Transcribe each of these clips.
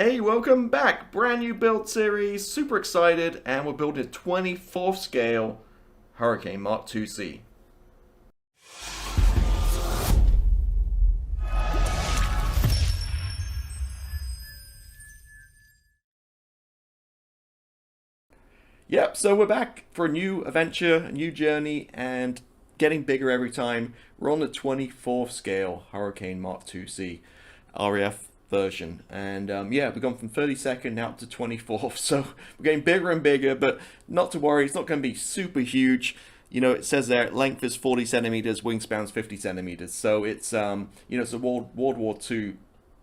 Hey, welcome back! Brand new build series, super excited, and we're building a 24th scale Hurricane Mk.IIc. Yep, so we're back for a new adventure, a new journey, and getting bigger every time. We're on the 24th scale Hurricane Mk.IIc RAF version, and yeah, we've gone from 32nd now up to 24th, so we're getting bigger and bigger, but not to worry, it's not going to be super huge. You know, it says there length is 40 centimeters, wingspan's 50 centimeters, so it's it's a World War II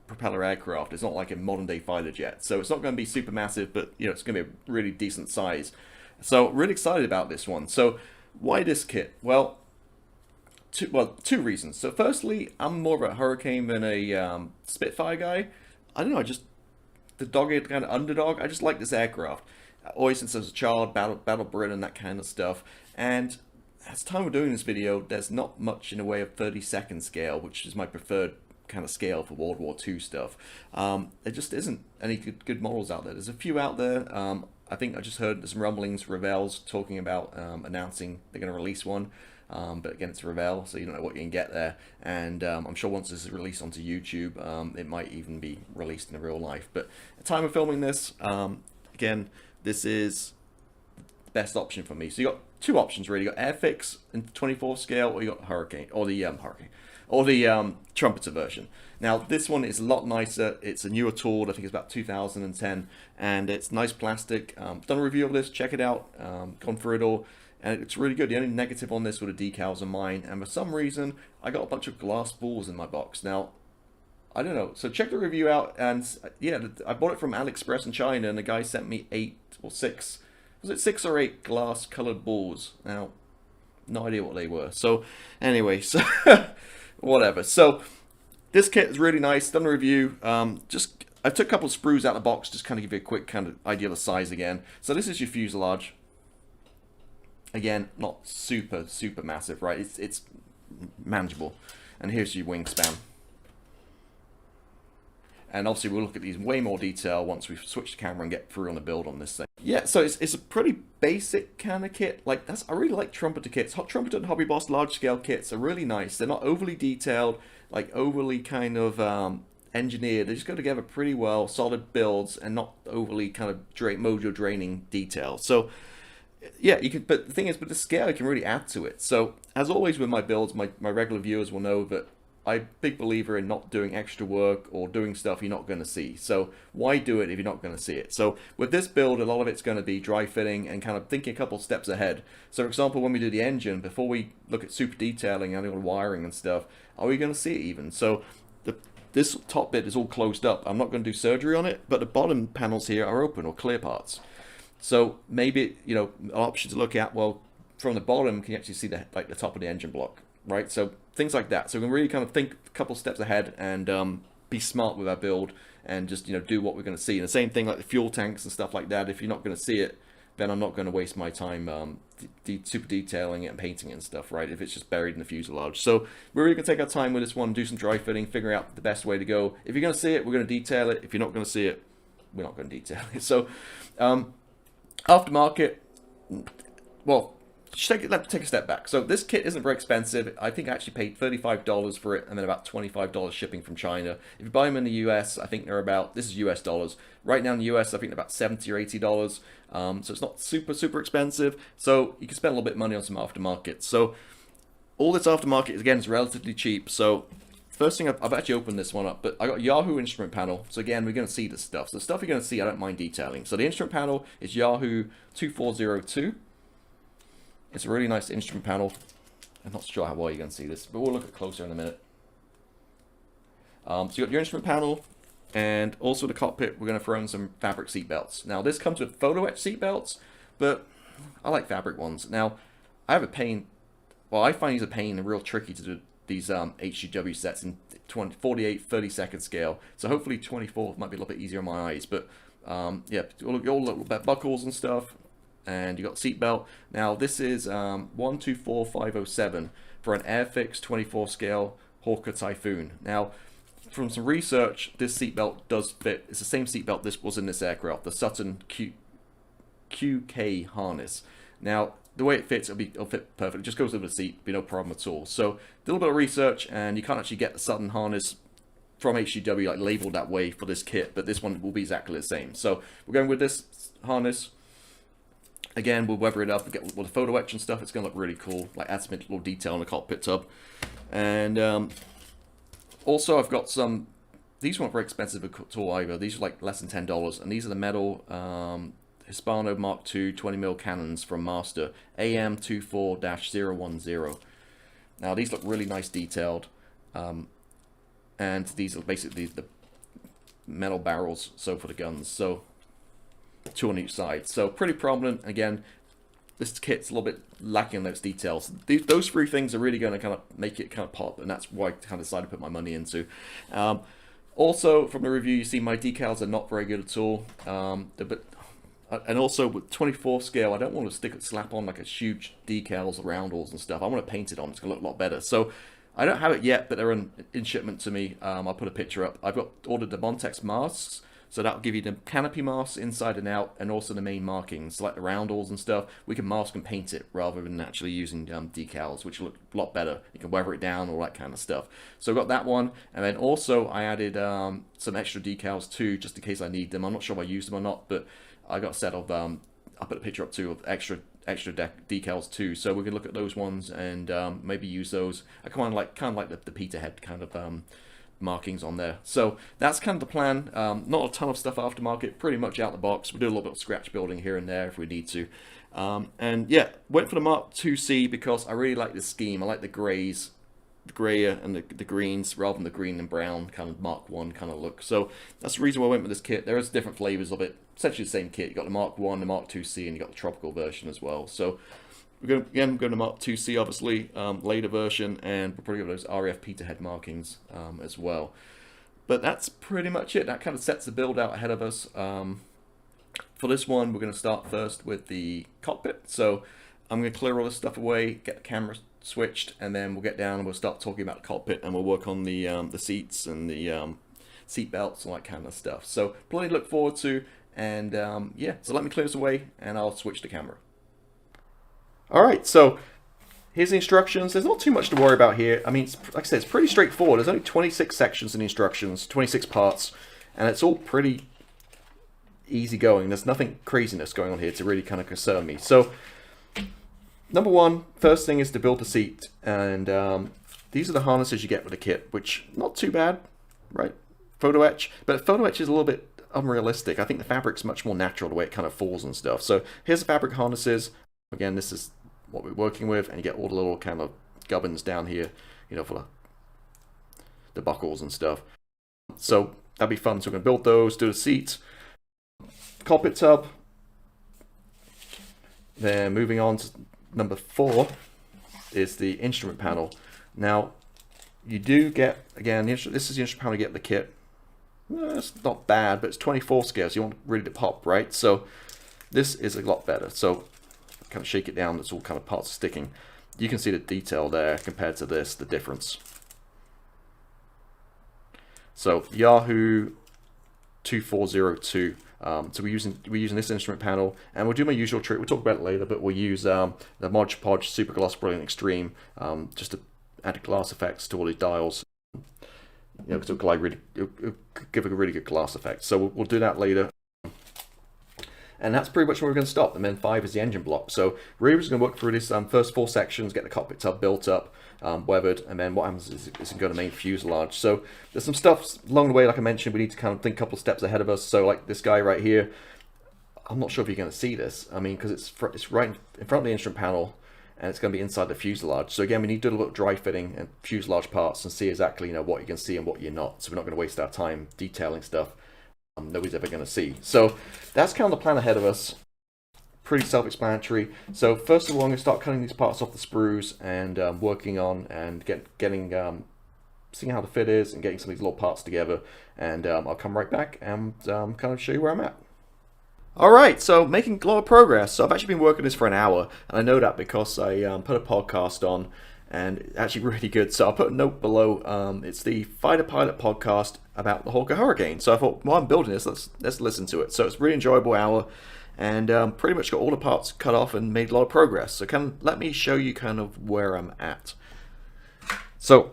propeller aircraft. It's not like a modern day fighter jet, so it's not going to be super massive, but it's going to be a really decent size. So really excited about this one. So why this kit? Well, two reasons. So firstly, I'm more of a Hurricane than a Spitfire guy. I don't know, I just the dogged kind of underdog. I just like this aircraft. Always since I was a child, Battle Britain and that kind of stuff. And at the time we're doing this video, there's not much in the way of 32nd scale, which is my preferred kind of scale for World War II stuff. There just isn't any good models out there. There's a few out there. I think I just heard some rumblings, Revell's talking about announcing they're going to release one. But again, it's Revell, so you don't know what you can get there. And I'm sure once this is released onto YouTube, it might even be released in real life. But at the time of filming this, again, this is the best option for me. So you got two options really. You got Airfix in 24 scale, or you got Hurricane, or the Trumpeter version. Now this one is a lot nicer. It's a newer tool. I think it's about 2010, and it's nice plastic. Done a review of this. Check it out. Gone through it all, and it's really good. The only negative on this were the decals on mine, and for some reason I got a bunch of glass balls in my box. Now I don't know. So check the review out, and yeah, I bought it from AliExpress in China, and the guy sent me 8 or 6. Was it 6 or 8 glass colored balls? Now, no idea what they were. So anyway, so whatever. So this kit is really nice. Done a review. I took a couple of sprues out of the box, just kind of give you a quick kind of idea of the size again. So this is your fuselage. Again, not super massive, right? It's manageable. And here's your wingspan. And obviously we'll look at these in way more detail once we've switched the camera and get through on the build on this thing. Yeah, so it's a pretty basic kind of kit. Like I really like Trumpeter kits. Trumpeter and Hobby Boss large scale kits are really nice. They're not overly detailed, like overly kind of engineered. They just go together pretty well, solid builds, and not overly kind of mojo draining detail. So yeah, you can. But the thing is, with the scale, you can really add to it. So as always with my builds, my regular viewers will know that I'm a big believer in not doing extra work or doing stuff you're not going to see. So why do it if you're not going to see it? So with this build, a lot of it's going to be dry fitting and kind of thinking a couple steps ahead. So for example, when we do the engine, before we look at super detailing and all the wiring and stuff, are we going to see it even? So this top bit is all closed up. I'm not going to do surgery on it, but the bottom panels here are open or clear parts. So maybe, an option to look at, well, from the bottom, can you actually see the top of the engine block, right? So things like that. So we can really kind of think a couple steps ahead and be smart with our build and just do what we're going to see. And the same thing like the fuel tanks and stuff like that. If you're not going to see it, then I'm not going to waste my time super detailing it and painting it and stuff, right? If it's just buried in the fuselage. So we're really going to take our time with this one, do some dry fitting, figure out the best way to go. If you're going to see it, we're going to detail it. If you're not going to see it, we're not going to detail it. So aftermarket, well, let's take a step back. So this kit isn't very expensive. I think I actually paid $35 for it and then about $25 shipping from China. If you buy them in the US, I think they're about, this is US dollars. Right now in the US, I think they're about $70 or $80. So it's not super expensive. So you can spend a little bit of money on some aftermarket. So all this aftermarket, again, is relatively cheap. So first thing, I've actually opened this one up, but I got Yahu instrument panel. So again, we're going to see this stuff. So the stuff you're going to see, I don't mind detailing. So the instrument panel is Yahu 2402. It's a really nice instrument panel. I'm not sure how well you're going to see this, but we'll look at it closer in a minute. So you got your instrument panel, and also the cockpit, we're going to throw in some fabric seat belts. Now this comes with photo etch seat belts, but I like fabric ones. Now I have a pain, well I find these a pain and real tricky to do these HGW sets in 48, 30-second scale. So hopefully 24 might be a little bit easier on my eyes, but yeah, all little buckles and stuff. And you got seat belt. Now this is 124507 for an Airfix 24 scale Hawker Typhoon. Now from some research, this seatbelt does fit. It's the same seatbelt this was in this aircraft, the Sutton QK harness. Now, the way it fits, it'll fit perfectly. It just goes over the seat, be no problem at all. So, did a little bit of research, and you can't actually get the Sutton harness from HGW like labeled that way for this kit, but this one will be exactly the same. So, we're going with this harness. Again, we'll weather it up, we'll get all the photo etch and stuff. It's going to look really cool, like add some little detail in the cockpit tub. And also, I've got some, these weren't very expensive at all either. These are like less than $10, and these are the metal Hispano Mark II 20mm cannons from Master, AM24-010. Now, these look really nice detailed, and these are basically the metal barrels, so for the guns. So, 2 on each side. So pretty prominent. Again, this kit's a little bit lacking in those details. Those 3 things are really going to kind of make it kind of pop, and that's why I kind of decided to put my money into. Also, from the review, you see my decals are not very good at all. And also with 24 scale, I don't want to slap on like a huge decals, roundels and stuff. I want to paint it on. It's going to look a lot better. So I don't have it yet, but they're in shipment to me. I'll put a picture up. I've ordered the Montex masks. So that'll give you the canopy masks inside and out, and also the main markings, like the roundels and stuff. We can mask and paint it rather than actually using decals, which look a lot better. You can weather it down, all that kind of stuff. So I've got that one, and then also I added some extra decals too, just in case I need them. I'm not sure if I used them or not, but I got a set of, I'll put a picture up too of extra decals too. So we can look at those ones and maybe use those. I kind of like the Peter head kind of markings on there. So that's kind of the plan. Not a ton of stuff aftermarket, pretty much out the box. We'll do a little bit of scratch building here and there if we need to. And yeah, went for the Mark IIc because I really like this scheme. I like the grays, the grayer and the greens rather than the green and brown kind of Mark I kind of look. So that's the reason why I went with this kit. There is different flavors of it. Essentially the same kit. You got the Mark I, the Mark IIc, and you got the tropical version as well. So we're going to Mark IIc, obviously, later version, and we'll probably give those RAF Peter head markings as well. But that's pretty much it. That kind of sets the build out ahead of us. For this one, we're going to start first with the cockpit. So I'm going to clear all this stuff away, get the camera switched, and then we'll get down and we'll start talking about the cockpit, and we'll work on the seats and the seat belts and all that kind of stuff. So plenty to look forward to, and yeah, so let me clear this away, and I'll switch the camera. Alright, so here's the instructions. There's not too much to worry about here. I mean, like I said, it's pretty straightforward. There's only 26 sections in the instructions, 26 parts, and it's all pretty easy going. There's nothing craziness going on here to really kind of concern me. So, number one, first thing is to build the seat, and these are the harnesses you get with the kit, which not too bad, right? Photo etch, but photo etch is a little bit unrealistic. I think the fabric's much more natural the way it kind of falls and stuff. So here's the fabric harnesses. Again, this is what we're working with, and you get all the little kind of gubbins down here, you know, for the buckles and stuff. So that'd be fun. So we're going to build those, do the seats, cockpit tub. Then moving on to number 4 is the instrument panel. Now, you do get, again, this is the instrument panel you get in the kit. It's not bad, but it's 24 scale, so you want really to pop, right? So this is a lot better. So kind of shake it down, it's all kind of parts sticking. You can see the detail there compared to this, the difference. So Yahu 2402. So we're using this instrument panel, and we'll do my usual trick. We'll talk about it later, but we'll use the Mod Podge Super Gloss Brilliant Extreme just to add glass effects to all these dials. You know, because it'll give a really good glass effect. So we'll do that later. And that's pretty much where we're going to stop. And then 5 is the engine block. So really, we're just going to work through this first 4 sections, get the cockpit tub built up, weathered, and then what happens is it's going to go to the main fuselage. So there's some stuff along the way, like I mentioned, we need to kind of think a couple of steps ahead of us. So like this guy right here, I'm not sure if you're going to see this. I mean, because it's right in front of the instrument panel, and it's going to be inside the fuselage. So again, we need to do a little dry fitting and fuselage parts and see exactly, you know, what you can see and what you're not. So we're not going to waste our time detailing stuff nobody's ever going to see. So that's kind of the plan ahead of us. Pretty self-explanatory. So first of all, I'm going to start cutting these parts off the sprues and working on and seeing how the fit is and getting some of these little parts together. And I'll come right back and kind of show you where I'm at. Alright, so making a lot of progress. So I've actually been working this for an hour, and I know that because I put a podcast on, and it's actually really good. So I'll put a note below. It's the Fighter Pilot podcast about the Hawker Hurricane. So I thought, while I'm building this, let's listen to it. So it's a really enjoyable hour, and pretty much got all the parts cut off and made a lot of progress. So let me show you kind of where I'm at. So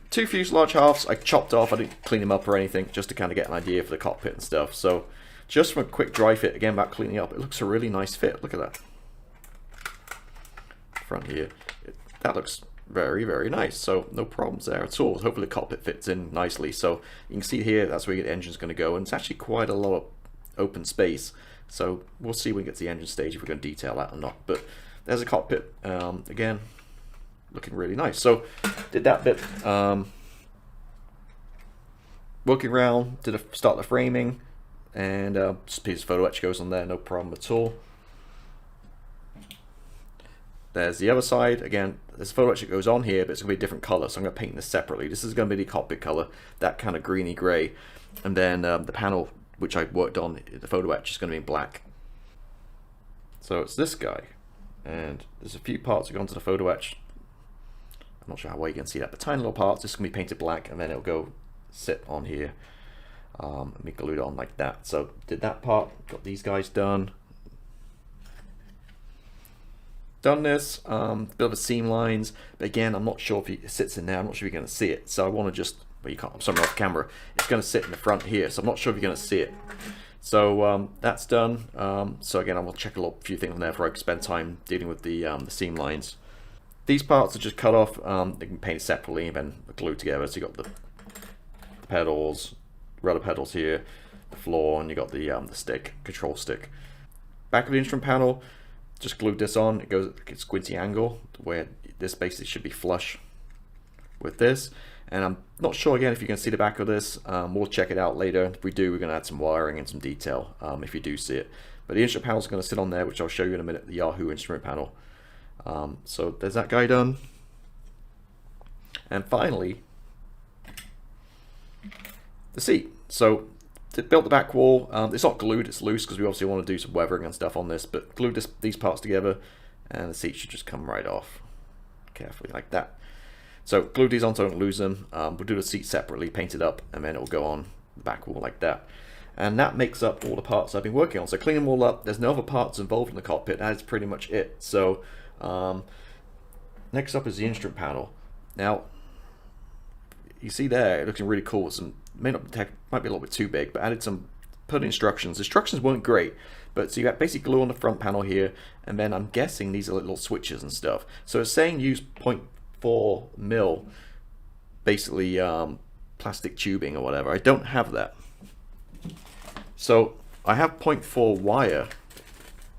2 fuselage halves I chopped off. I didn't clean them up or anything, just to kind of get an idea for the cockpit and stuff. So just from a quick dry fit, again about cleaning up, it looks a really nice fit. Look at that front here. That looks very, very nice. So no problems there at all. Hopefully the cockpit fits in nicely. So you can see here, that's where the engine's going to go, and it's actually quite a lot of open space. So we'll see when we get to the engine stage if we're going to detail that or not. But there's a cockpit, again, looking really nice. So did that bit, working around, start the framing, and just a piece of photo etch goes on there, no problem at all. There's the other side. Again, there's a photo etch that goes on here, but it's going to be a different color, so I'm going to paint this separately. This is going to be the cockpit color, that kind of greeny gray. And then the panel, which I worked on, the photo etch, is going to be in black. So it's this guy. And there's a few parts that go onto the photo etch. I'm not sure how well you can see that, but tiny little parts. This is going to be painted black, and then it'll go sit on here. And be glued on like that. So did that part, got these guys done. Done this, bit of a seam lines, but again, I'm not sure if it sits in there. I'm not sure if you're going to see it, so I want to just, well, you can't, I'm sorry, off camera. It's going to sit in the front here, so I'm not sure if you're going to see it. So that's done. So again, I will check a few things on there before I spend time dealing with the seam lines. These parts are just cut off. They can be painted separately and then glued together. So you got the pedals, rudder pedals here, the floor, and you got the stick, control stick. Back of the instrument panel. Just glued this on. It goes at a squinty angle where this basically should be flush with this. And I'm not sure again if you can see the back of this. We'll check it out later. If we do, we're going to add some wiring and some detail if you do see it. But the instrument panel is going to sit on there, which I'll show you in a minute. The Yahu instrument panel. So there's that guy done. And finally, the seat. So built the back wall. It's not glued, it's loose because we obviously want to do some weathering and stuff on this, but glued these parts together and the seat should just come right off carefully like that. So glued these on so I don't lose them. We'll do the seat separately, paint it up, and then it'll go on the back wall like that. And that makes up all the parts I've been working on. So clean them all up. There's no other parts involved in the cockpit. That is pretty much it. So next up is the instrument panel. Now, you see there, it looks really cool. Some might be a little bit too big, but added some put instructions. Instructions weren't great, but so you got basic glue on the front panel here, and then I'm guessing these are little switches and stuff. So it's saying use 0.4 mil, basically plastic tubing or whatever. I don't have that. So I have 0.4 wire,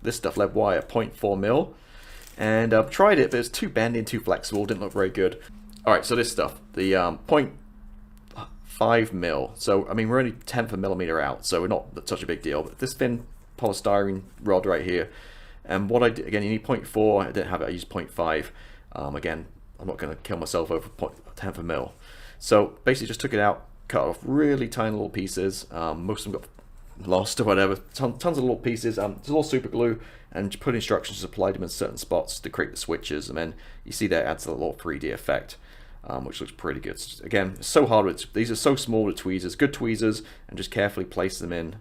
this stuff, lead wire, 0.4 mil, and I've tried it, but it's too bendy and too flexible, didn't look very good. All right, so this stuff, the 0.5 mil. So I mean, we're only 1/10 of a millimeter out, so we're not such a big deal. But this thin polystyrene rod right here, and what I did, again, you need 0.4. I didn't have it. I used 0.5. Again, I'm not going to kill myself over 1/10 of a mil. So basically, just took it out, cut off really tiny little pieces. Most of them got lost or whatever. Tons of little pieces. It's all super glue, and put instructions to apply them in certain spots to create the switches, and then you see that adds a little 3D effect. Which looks pretty good. Again, it's so hard with these are so small with tweezers, good tweezers, and just carefully place them in.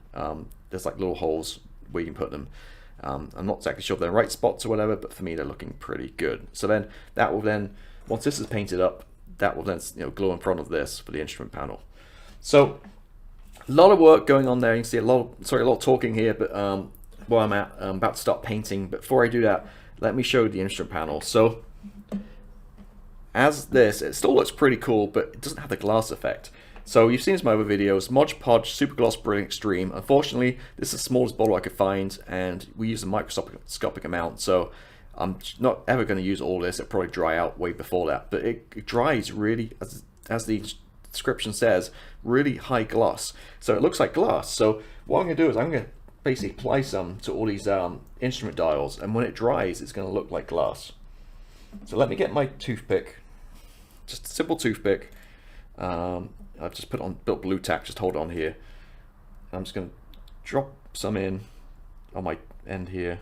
There's like little holes where you can put them. I'm not exactly sure if they're in the right spots or whatever, but for me they're looking pretty good. So then that will then, once this is painted up, that will then glue in front of this for the instrument panel. So a lot of work going on there. You can see a lot of talking here, but where I'm at, I'm about to start painting. But before I do that, let me show you the instrument panel. So as this, it still looks pretty cool, but it doesn't have the glass effect. So you've seen this in my other videos, Mod Podge Super Gloss Brilliant Extreme. Unfortunately, this is the smallest bottle I could find, and we use a microscopic amount, so I'm not ever going to use all this. It'll probably dry out way before that, but it dries really, as the description says, really high gloss. So it looks like glass. So what I'm going to do is I'm going to basically apply some to all these instrument dials, and when it dries, it's going to look like glass. So let me get my toothpick, just a simple toothpick. I've just built blue tack, just hold it on here. I'm just going to drop some in on my end here.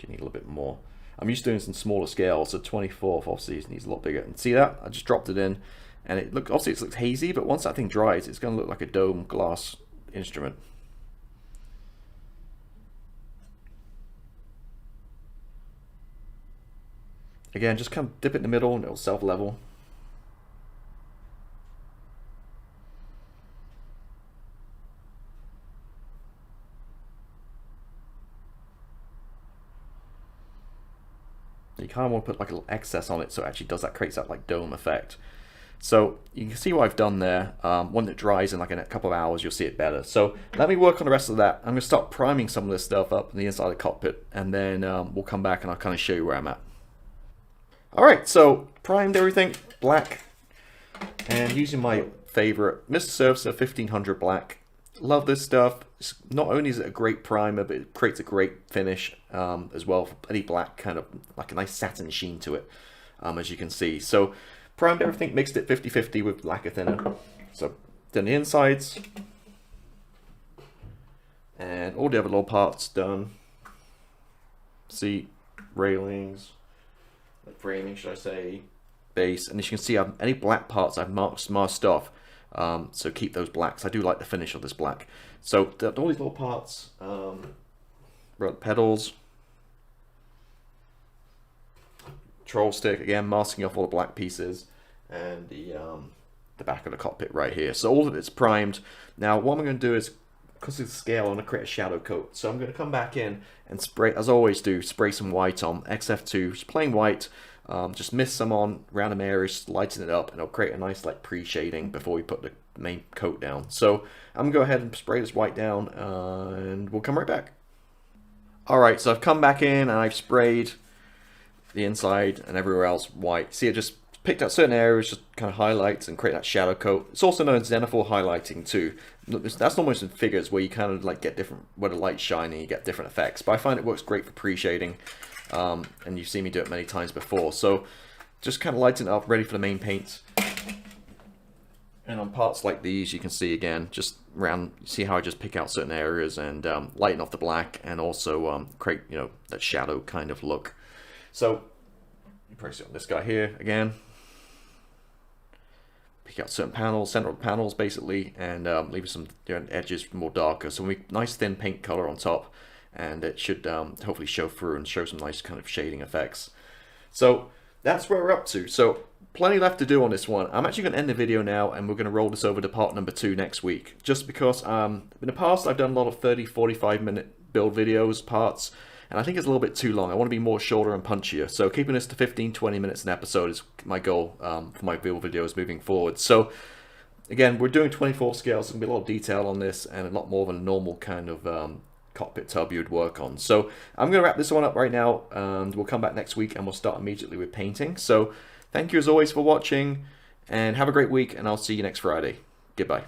You need a little bit more. I'm used to doing some smaller scales, so 24th obviously needs a lot bigger. And see that? I just dropped it in, and it look obviously it looks hazy, but once that thing dries, it's going to look like a dome glass instrument. Again, just kind of dip it in the middle and it'll self-level. You kind of want to put like a little excess on it so it actually does that, creates that like dome effect. So you can see what I've done there. When it dries in like in a couple of hours, you'll see it better. So let me work on the rest of that. I'm going to start priming some of this stuff up in the inside of the cockpit, and then we'll come back and I'll kind of show you where I'm at. Alright, so primed everything, black, and using my favorite Mr. Surfacer 1500 black. Love this stuff. Not only is it a great primer, but it creates a great finish as well for any black, kind of like a nice satin sheen to it, as you can see. So primed everything, mixed it 50-50 with lacquer thinner. So done the insides, and all the other little parts done. Seat, railings, framing, should I say, base. And as you can see, any black parts I've masked off. So keep those blacks. I do like the finish of this black. So all these little parts, pedals, control stick, again masking off all the black pieces, and the back of the cockpit right here. So all of it's primed. Now what I'm going to do is, because of the scale, I'm going to create a shadow coat. So I'm going to come back in and spray, as I always do, spray some white on, XF2, just plain white. Just mist some on random areas, lighten it up, and it'll create a nice like pre-shading before we put the main coat down. So I'm gonna go ahead and spray this white down, and we'll come right back. Alright, so I've come back in and I've sprayed the inside and everywhere else white. See, it just picked out certain areas, just kind of highlights and create that shadow coat. It's also known as zenithal highlighting too. That's almost in figures where you kind of like get different, where the light's shining, you get different effects. But I find it works great for pre-shading. And you've seen me do it many times before. So just kind of lighten it up, ready for the main paint. And on parts like these, you can see again, just around, see how I just pick out certain areas and lighten off the black, and also create, you know, that shadow kind of look. So you probably see on this guy here again. Pick out certain panels, central panels basically, and leave some edges more darker. So we nice thin paint color on top. And it should hopefully show through and show some nice kind of shading effects. So that's where we're up to. So plenty left to do on this one. I'm actually going to end the video now, and we're going to roll this over to part number 2 next week. Just because in the past I've done a lot of 30-45 minute build videos, parts, and I think it's a little bit too long. I want to be more shorter and punchier. So keeping this to 15-20 minutes an episode is my goal for my build videos moving forward. So again, we're doing 24 scales. There's going to be a lot of detail on this, and a lot more than a normal kind of cockpit tub you would work on. So I'm going to wrap this one up right now, and we'll come back next week and we'll start immediately with painting. So thank you as always for watching, and have a great week, and I'll see you next Friday. Goodbye.